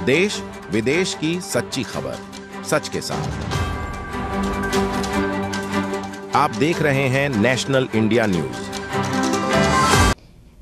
देश विदेश की सच्ची खबर सच के साथ। आप देख रहे हैं national India news.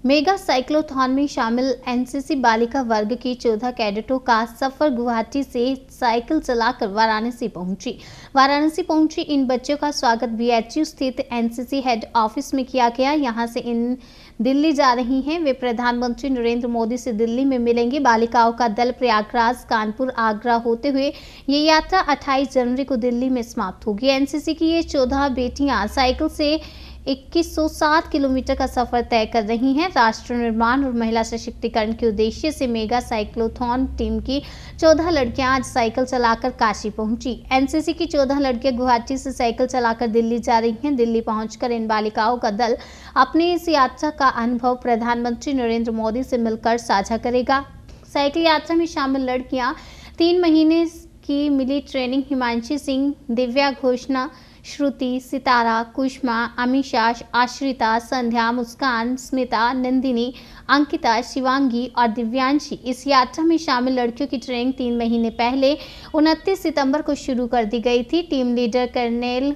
Mega cyclothon में शामिल एनसीसी बालिका वर्ग की 14 कैडेटों का सफर गुवाहाटी से साइकिल चलाकर वाराणसी पहुंची। इन बच्चों का स्वागत बीएचयू स्थित एनसीसी हेड ऑफिस में किया गया। यहां से इन दिल्ली जा रही हैं। वे प्रधानमंत्री नरेंद्र मोदी से दिल्ली में मिलेंगे। बालिकाओं का दल प्रयागराज, कानपुर, आगरा होते हुए ये यात्रा 28 जनवरी को दिल्ली में समाप्त होगी। एनसीसी की ये 14 बेटियां साइकिल से 2107 किलोमीटर का सफर तय कर रही हैं। राष्ट्र निर्माण और महिला सशक्तिकरण के उद्देश्य से मेगा साइक्लोथॉन टीम की 14 लड़कियां आज साइकिल चलाकर काशी पहुंची। एनसीसी की 14 लड़कियां गुवाहाटी से साइकिल चलाकर दिल्ली जा रही हैं। दिल्ली पहुंचकर इन बालिकाओं का दल अपनी इस यात्रा का अनुभव प्रधानमंत्री नरेंद्र मोदी से मिलकर साझा करेगा। साइकिल यात्रा में शामिल लड़कियां 3 महीने की मिली ट्रेनिंग हिमांशी सिंह, दिव्या घोषणा, श्रुति, सितारा, कुष्मा, अमीशा, आश्रिता, संध्या, मुस्कान, स्मिता, नंदिनी, अंकिता, शिवांगी और दिव्यांशी। इस यात्रा में शामिल लड़कियों की ट्रेनिंग 3 महीने पहले 29 सितंबर को शुरू कर दी गई थी। टीम लीडर कर्नल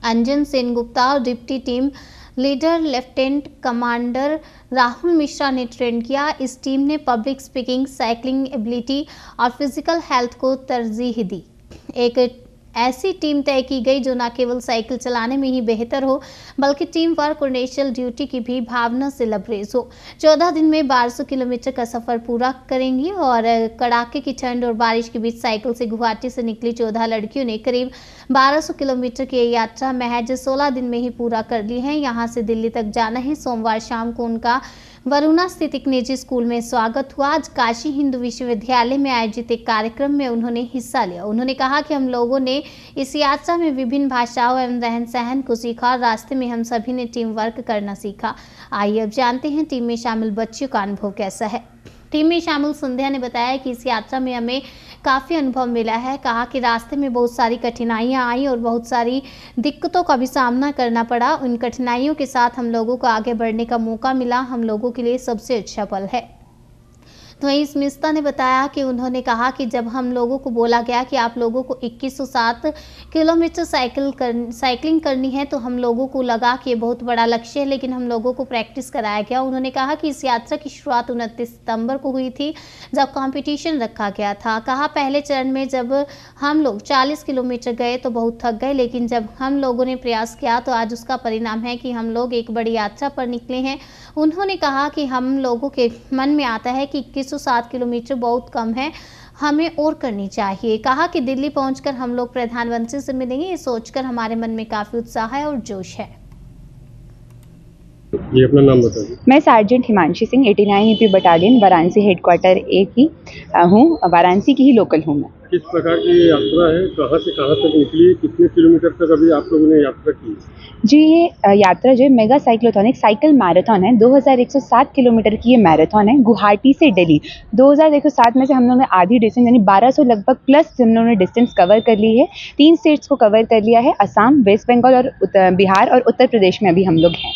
अंजन सेन गुप्ता और deputy team leader lieutenant commander Rahul Mishra ने ट्रेन किया। इस टीम ने पब्लिक स्पीकिंग, साइकिलिंग एबिलिटी और फिजिकल हेल्थ को तरजीह दी। एक ऐसी टीम तय की गई जो न केवल साइकिल चलाने में ही बेहतर हो बल्कि टीम वर्क और नेशनल ड्यूटी की भी भावना से लबरेज हो। 14 दिन में 1200 किलोमीटर का सफर पूरा करेंगी और कड़ाके की ठंड और बारिश के बीच साइकिल से गुवाहाटी से निकली 14 लड़कियों ने करीब 1200 किलोमीटर की यात्रा महज 16 दिन में ही पूरा कर ली है। यहाँ से दिल्ली तक जाना है। सोमवार शाम को उनका वरुणा स्थित एक निजी स्कूल में स्वागत हुआ। आज काशी हिंदू विश्वविद्यालय में आयोजित एक कार्यक्रम में उन्होंने हिस्सा लिया। उन्होंने कहा कि हम लोगों ने इस यात्रा में विभिन्न भाषाओं एवं रहन सहन को सीखा और रास्ते में हम सभी ने टीम वर्क करना सीखा। आइए अब जानते हैं टीम में शामिल बच्चियों का अनुभव कैसा है। टीम में शामिल संध्या ने बताया कि इस यात्रा में हमें काफ़ी अनुभव मिला है। कहा कि रास्ते में बहुत सारी कठिनाइयां आई और बहुत सारी दिक्कतों का भी सामना करना पड़ा। उन कठिनाइयों के साथ हम लोगों को आगे बढ़ने का मौका मिला। हम लोगों के लिए सबसे अच्छा पल है। तो वहीं स्मिता ने बताया कि उन्होंने कहा कि जब हम लोगों को बोला गया कि आप लोगों को 2107 किलोमीटर साइकिलिंग करनी है तो हम लोगों को लगा कि ये बहुत बड़ा लक्ष्य है, लेकिन हम लोगों को प्रैक्टिस कराया गया। उन्होंने कहा कि इस यात्रा की शुरुआत 29 सितंबर को हुई थी जब कंपटीशन रखा गया था। कहा पहले चरण में जब हम लोग 40 किलोमीटर गए तो बहुत थक गए, लेकिन जब हम लोगों ने प्रयास किया तो आज उसका परिणाम है कि हम लोग एक बड़ी यात्रा पर निकले हैं। उन्होंने कहा कि हम लोगों के मन में आता है कि 2107 किलोमीटर बहुत कम है, हमें और करनी चाहिए। कहा कि दिल्ली पहुंचकर हम लोग प्रधानमंत्री से मिलेंगे, ये सोचकर हमारे मन में काफ़ी उत्साह है और जोश है। ये अपना नाम बताइए। मैं sergeant Himanshi Singh 89 EP battalion Varanasi headquarter A की हूँ। वाराणसी की ही लोकल हूँ मैं। किस प्रकार की यात्रा है, कहाँ से कहाँ तक निकली, कितने किलोमीटर तक अभी आप लोगों ने यात्रा की? जी, ये यात्रा जो है मेगा साइक्लोथॉन, एक साइकिल मैराथन है। 2107 किलोमीटर की ये मैराथन है गुवाहाटी से दिल्ली। 2107 में से हम लोगों ने आधी डिस्टेंस यानी 1200 लगभग प्लस हम लोगों ने डिस्टेंस कवर कर ली है। 3 स्टेट्स को कवर कर लिया है, असम, वेस्ट बंगाल और बिहार और उत्तर प्रदेश में अभी हम लोग हैं।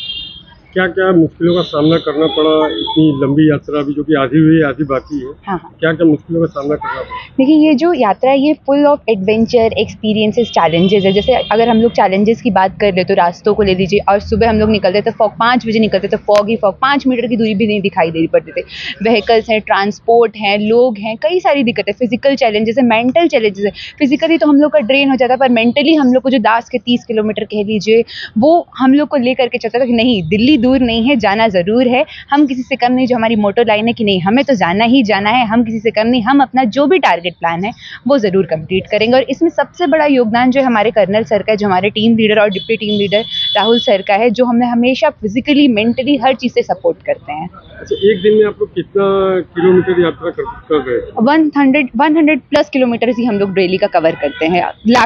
क्या क्या मुश्किलों का सामना करना पड़ा इतनी लंबी यात्रा अभी जो कि आधी हुई है आधी बाकी है? हाँ। क्या क्या मुश्किलों का सामना करना पड़ा? देखिए, ये जो यात्रा है ये full of adventure, experiences, challenges है। जैसे अगर हम लोग चैलेंजेस की बात कर ले तो रास्तों को ले लीजिए। और सुबह हम लोग निकलते थे फॉग 5 बजे निकलते थे, फॉग ही फॉग, 5 मीटर की दूरी भी नहीं दिखाई दे पड़ते थे। व्हीकल्स हैं, ट्रांसपोर्ट हैं, लोग हैं, कई सारी दिक्कतें। फिजिकल चैलेंजेस है, मेंटल चैलेंजेस है। फिजिकली तो हम लोग का ड्रेन हो जाता, पर मेंटली हम लोग को जो दास के 30 किलोमीटर कह लीजिए वो हम लोग को ले करके चलता था कि नहीं, दिल्ली दूर नहीं है, जाना ज़रूर है। हम किसी से कम नहीं, जो हमारी मोटो लाइन है कि नहीं, हमें तो जाना ही जाना है। हम किसी से कम नहीं, हम अपना जो भी टारगेट प्लान है वो ज़रूर कंप्लीट करेंगे। और इसमें सबसे बड़ा योगदान जो हमारे कर्नल सर का है, जो हमारे टीम लीडर और deputy team leader Rahul sir का है, जो हमें हमेशा फिजिकली, मेंटली हर चीज़ से सपोर्ट करते हैं। अच्छा, एक दिन में आप लोग कितना किलोमीटर यात्रा कर रहे हैं? 100 प्लस किलोमीटर ही हम लोग डेली का कवर करते हैं।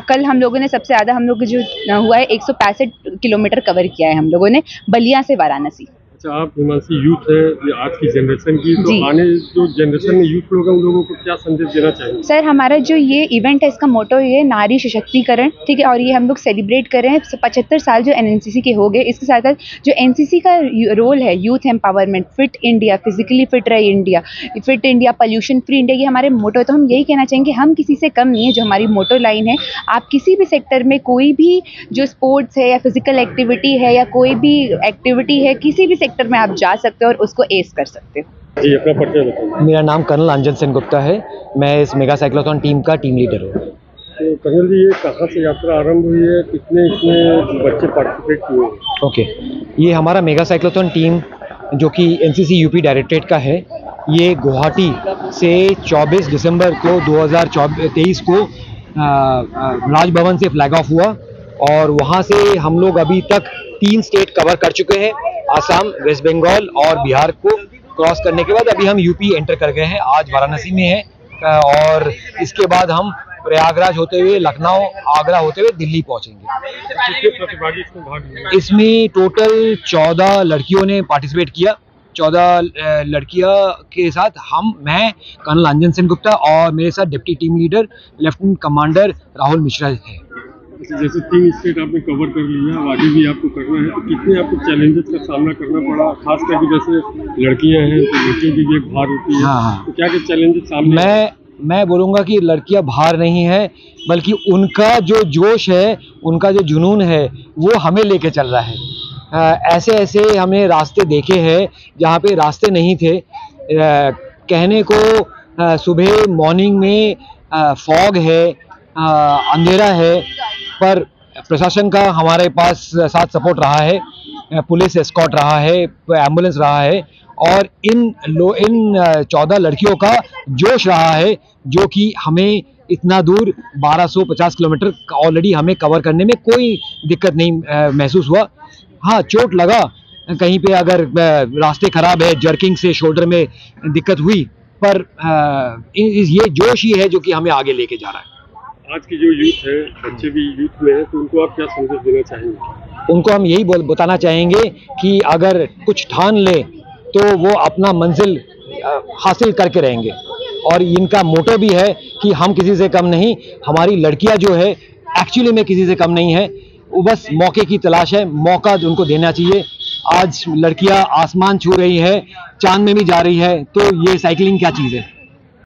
कल हम लोगों ने सबसे ज़्यादा हम लोग जो हुआ है 165 किलोमीटर कवर किया है हम लोगों ने, बलिया से वाराणसी। अच्छा, आप हिमांशी यूथ है, ये आज की जनरेशन की, तो जी। आने जो जनरेशन में यूथ लोग हैं उन लोगों को क्या संदेश देना चाहेंगे? सर हमारा जो ये इवेंट है इसका मोटो ये नारी सशक्तिकरण, ठीक है, और ये हम लोग सेलिब्रेट कर रहे हैं 75 साल जो एनएनसीसी के हो गए। इसके साथ साथ जो एनसीसी का रोल है youth empowerment, fit India, physically fit रहे India, fit India, pollution free India, ये हमारे मोटो है। तो हम यही कहना चाहेंगे हम किसी से कम नहीं है, जो हमारी मोटो लाइन है। आप किसी भी सेक्टर में कोई भी जो स्पोर्ट्स है या फिजिकल एक्टिविटी है या कोई भी एक्टिविटी है, किसी भी सेक्टर में आप जा सकते हो और उसको एस कर सकते हो। जी, अपना परिचय बताइए। मेरा नाम कर्नल अंजन सेन गुप्ता है। मैं इस मेगा साइक्लोथॉन टीम का टीम लीडर हूँ। तो कर्नल जी, ये कहाँ से यात्रा आरंभ हुई है, कितने इसमें बच्चे पार्टिसिपेट किए हैं? ओके, ये हमारा मेगा साइक्लोथॉन टीम जो कि एनसीसी यूपी डायरेक्टरेट का है, ये गुवाहाटी से 24 दिसंबर को 2023 को राजभवन से फ्लैग ऑफ हुआ और वहाँ से हम लोग अभी तक 3 स्टेट कवर कर चुके हैं, आसाम, वेस्ट बंगाल और बिहार को क्रॉस करने के बाद अभी हम यूपी एंटर कर गए हैं। आज वाराणसी में है और इसके बाद हम प्रयागराज होते हुए लखनऊ, आगरा होते हुए दिल्ली पहुंचेंगे। कितने प्रतिभागी इसमें भाग लिए? इसमें टोटल 14 लड़कियों ने पार्टिसिपेट किया। 14 लड़कियों के साथ मैं कर्नल अंजन सेन गुप्ता और मेरे साथ deputy team leader lieutenant commander Rahul Mishra है। जैसे 3 स्टेट आपने कवर कर लिया, अब आगे भी आपको करना है, तो कितने आपको चैलेंजेस का सामना करना पड़ा, खास करके जैसे लड़कियां हैं तो बच्चों की भी एक भार होती है। हाँ। तो क्या क्या चैलेंजेस सामने हैं? मैं बोलूँगा कि लड़कियां भार नहीं है, बल्कि उनका जो जोश है, उनका जो जुनून है, वो हमें लेके चल रहा है। ऐसे ऐसे हमने रास्ते देखे हैं जहाँ पे रास्ते नहीं थे। कहने को सुबह मॉर्निंग में फॉग है, अंधेरा है, पर प्रशासन का हमारे पास साथ सपोर्ट रहा है, पुलिस एस्कॉर्ट रहा है, एम्बुलेंस रहा है और इन 14 लड़कियों का जोश रहा है, जो कि हमें इतना दूर 1250 किलोमीटर ऑलरेडी हमें कवर करने में कोई दिक्कत नहीं महसूस हुआ। हाँ, चोट लगा कहीं पे, अगर रास्ते खराब है, जर्किंग से शोल्डर में दिक्कत हुई, पर ये जोश ही है जो कि हमें आगे लेके जा रहा है। आज की जो यूथ है, बच्चे भी यूथ में है, तो उनको आप क्या संदेश देना चाहेंगे? उनको हम यही बताना चाहेंगे कि अगर कुछ ठान ले तो वो अपना मंजिल हासिल करके रहेंगे। और इनका मोटो भी है कि हम किसी से कम नहीं। हमारी लड़कियां जो है एक्चुअली में किसी से कम नहीं है, वो बस मौके की तलाश है, मौका उनको देना चाहिए। आज लड़कियां आसमान छू रही है, चांद में भी जा रही है, तो ये साइकिलिंग क्या चीज़ है।